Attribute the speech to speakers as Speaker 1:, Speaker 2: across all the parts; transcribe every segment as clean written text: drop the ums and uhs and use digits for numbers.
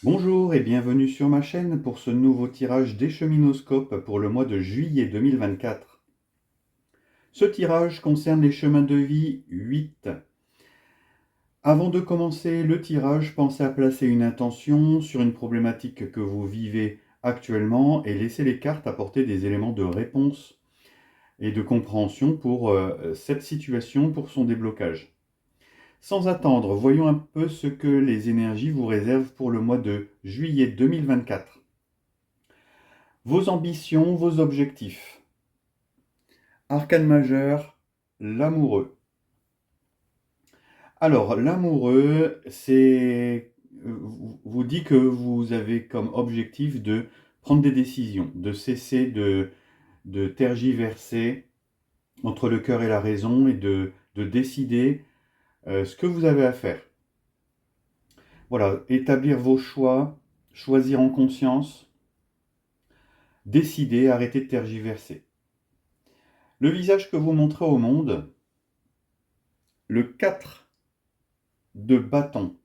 Speaker 1: Bonjour et bienvenue sur ma chaîne pour ce nouveau tirage d'écheminoscope pour le mois de juillet 2024. Ce tirage concerne les chemins de vie 8. Avant de commencer le tirage, pensez à placer une intention sur une problématique que vous vivez actuellement et laissez les cartes apporter des éléments de réponse et de compréhension pour cette situation, pour son déblocage. Sans attendre, voyons un peu ce que les énergies vous réservent pour le mois de juillet 2024. Vos ambitions, vos objectifs. Arcane majeur, l'amoureux. Alors, l'amoureux, vous dit que vous avez comme objectif de prendre des décisions, de cesser de tergiverser entre le cœur et la raison et de décider ce que vous avez à faire. Voilà, établir vos choix, choisir en conscience, décider, arrêter de tergiverser. Le visage que vous montrez au monde, le 4 de bâton.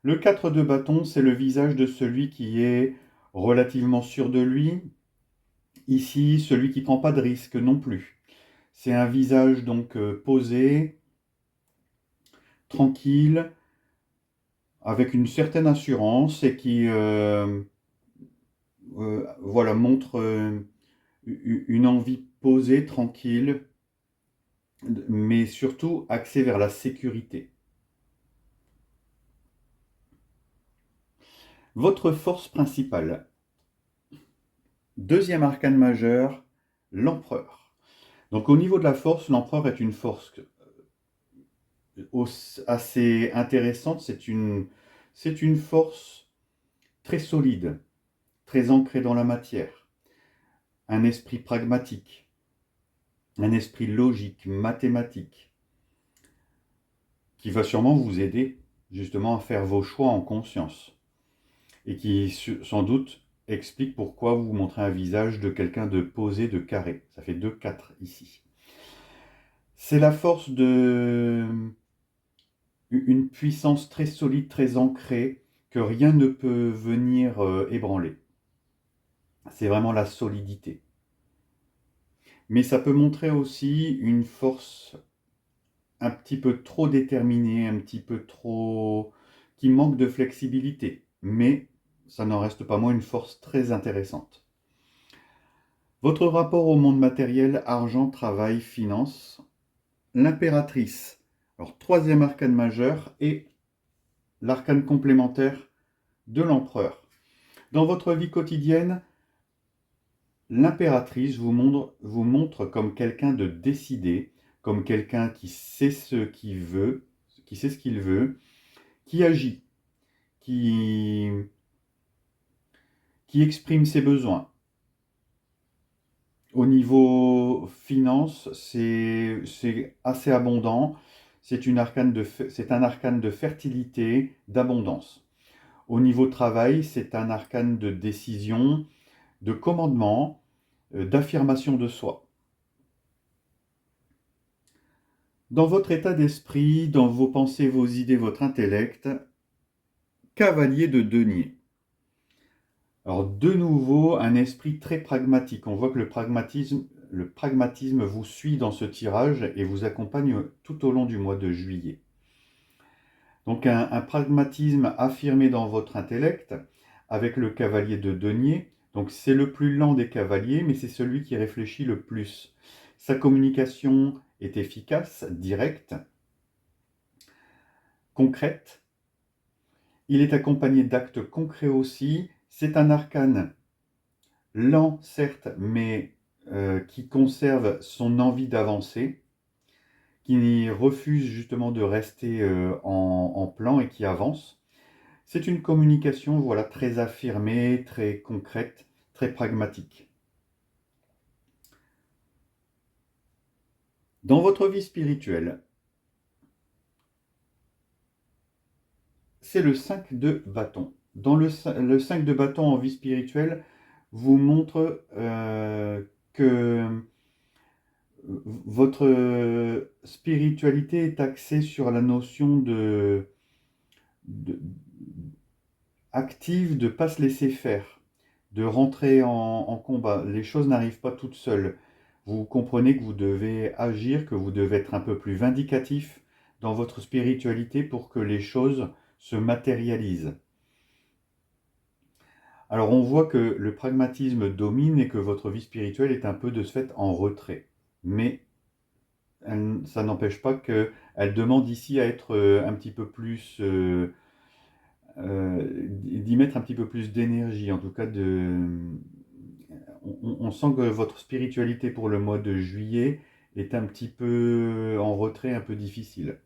Speaker 1: Le 4 de bâton, c'est le visage de celui qui est relativement sûr de lui. Ici, celui qui ne prend pas de risque non plus. C'est un visage donc posé, tranquille, avec une certaine assurance et qui voilà, montre une envie posée, tranquille, mais surtout axée vers la sécurité. Votre force principale. Deuxième arcane majeur, l'empereur. Donc au niveau de la force, l'empereur est une force assez intéressante. C'est une force très solide, très ancrée dans la matière. Un esprit pragmatique, un esprit logique, mathématique, qui va sûrement vous aider justement à faire vos choix en conscience. Et qui sans doute explique pourquoi vous montrez un visage de quelqu'un de posé, de carré. Ça fait 2-4 ici. C'est la force de une puissance très solide, très ancrée, que rien ne peut venir ébranler. C'est vraiment la solidité. Mais ça peut montrer aussi une force un petit peu trop déterminée, un petit peu trop qui manque de flexibilité. Mais ça n'en reste pas moins une force très intéressante. Votre rapport au monde matériel, argent, travail, finance. L'impératrice. Alors, troisième arcane majeur et l'arcane complémentaire de l'empereur. Dans votre vie quotidienne, l'impératrice vous montre comme quelqu'un de décidé, comme quelqu'un qui sait ce qu'il veut, qui agit, qui, qui exprime ses besoins. Au niveau finance, c'est assez abondant. C'est un arcane de fertilité, d'abondance. Au niveau travail, c'est un arcane de décision, de commandement, d'affirmation de soi. Dans votre état d'esprit, dans vos pensées, vos idées, votre intellect, cavalier de denier. Alors de nouveau, un esprit très pragmatique. On voit que le pragmatisme vous suit dans ce tirage et vous accompagne tout au long du mois de juillet. Donc un pragmatisme affirmé dans votre intellect avec le cavalier de denier. Donc c'est le plus lent des cavaliers, mais c'est celui qui réfléchit le plus. Sa communication est efficace, directe, concrète. Il est accompagné d'actes concrets aussi. C'est un arcane lent, certes, mais qui conserve son envie d'avancer, qui refuse justement de rester en plan et qui avance. C'est une communication voilà, très affirmée, très concrète, très pragmatique. Dans votre vie spirituelle, c'est le 5 de bâton. Dans le 5 de bâton en vie spirituelle vous montre que votre spiritualité est axée sur la notion de active de ne pas se laisser faire, de rentrer en combat. Les choses n'arrivent pas toutes seules. Vous comprenez que vous devez agir, que vous devez être un peu plus vindicatif dans votre spiritualité pour que les choses se matérialisent. Alors on voit que le pragmatisme domine et que votre vie spirituelle est un peu de ce fait en retrait. Mais ça n'empêche pas qu'elle demande ici à être un petit peu plus... d'y mettre un petit peu plus d'énergie, en tout cas on sent que votre spiritualité pour le mois de juillet est un petit peu en retrait, un peu difficile.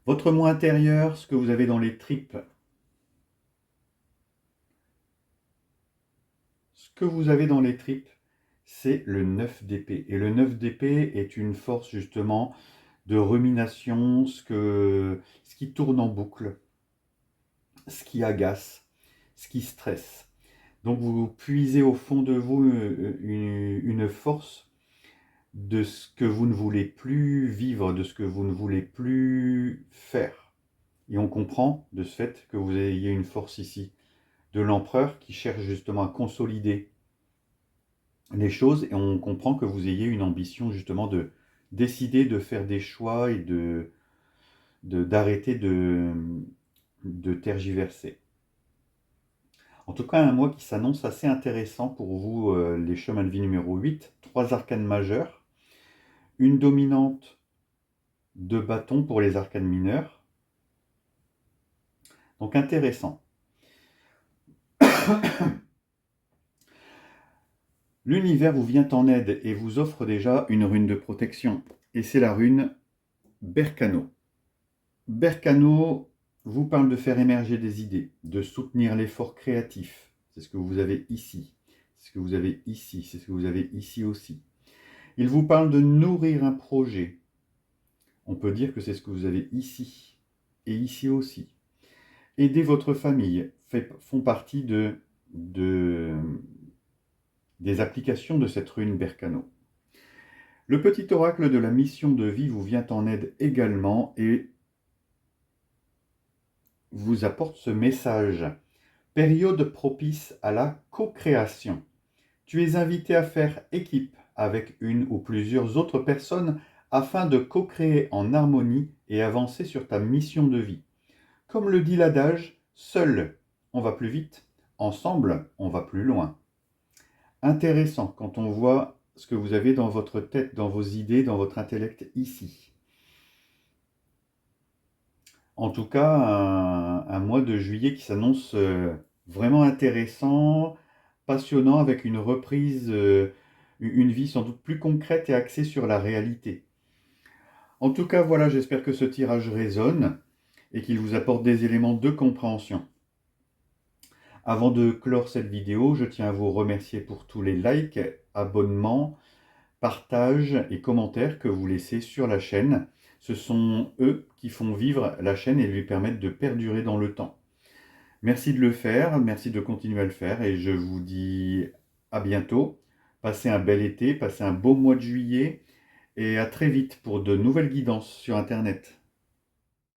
Speaker 1: Votre moi intérieur, ce que vous avez dans les tripes, ce que vous avez dans les tripes, c'est le 9 d'épée. Et le 9 d'épée est une force justement de rumination, ce qui tourne en boucle, ce qui agace, ce qui stresse. Donc vous puisez au fond de vous une force de ce que vous ne voulez plus vivre, de ce que vous ne voulez plus faire. Et on comprend de ce fait que vous ayez une force ici de l'empereur qui cherche justement à consolider les choses, et on comprend que vous ayez une ambition justement de décider de faire des choix et d'arrêter de tergiverser. En tout cas, un mois qui s'annonce assez intéressant pour vous, les chemins de vie numéro 8, 3 arcanes majeures, une dominante de bâton pour les arcanes mineures. Donc intéressant. L'univers vous vient en aide et vous offre déjà une rune de protection. Et c'est la rune Berkano. Berkano vous parle de faire émerger des idées, de soutenir l'effort créatif. C'est ce que vous avez ici. C'est ce que vous avez ici. C'est ce que vous avez ici aussi. Il vous parle de nourrir un projet. On peut dire que c'est ce que vous avez ici et ici aussi. Aider votre famille font partie des applications de cette rune Berkano. Le petit oracle de la mission de vie vous vient en aide également et vous apporte ce message. Période propice à la co-création. Tu es invité à faire équipe avec une ou plusieurs autres personnes afin de co-créer en harmonie et avancer sur ta mission de vie. Comme le dit l'adage, seul on va plus vite, ensemble on va plus loin. Intéressant quand on voit ce que vous avez dans votre tête, dans vos idées, dans votre intellect ici. En tout cas, un mois de juillet qui s'annonce vraiment intéressant, passionnant, avec une reprise, une vie sans doute plus concrète et axée sur la réalité. En tout cas, voilà, j'espère que ce tirage résonne et qu'il vous apporte des éléments de compréhension. Avant de clore cette vidéo, je tiens à vous remercier pour tous les likes, abonnements, partages et commentaires que vous laissez sur la chaîne. Ce sont eux qui font vivre la chaîne et lui permettent de perdurer dans le temps. Merci de le faire, merci de continuer à le faire et je vous dis à bientôt. Passez un bel été, passez un beau mois de juillet et à très vite pour de nouvelles guidances sur Internet.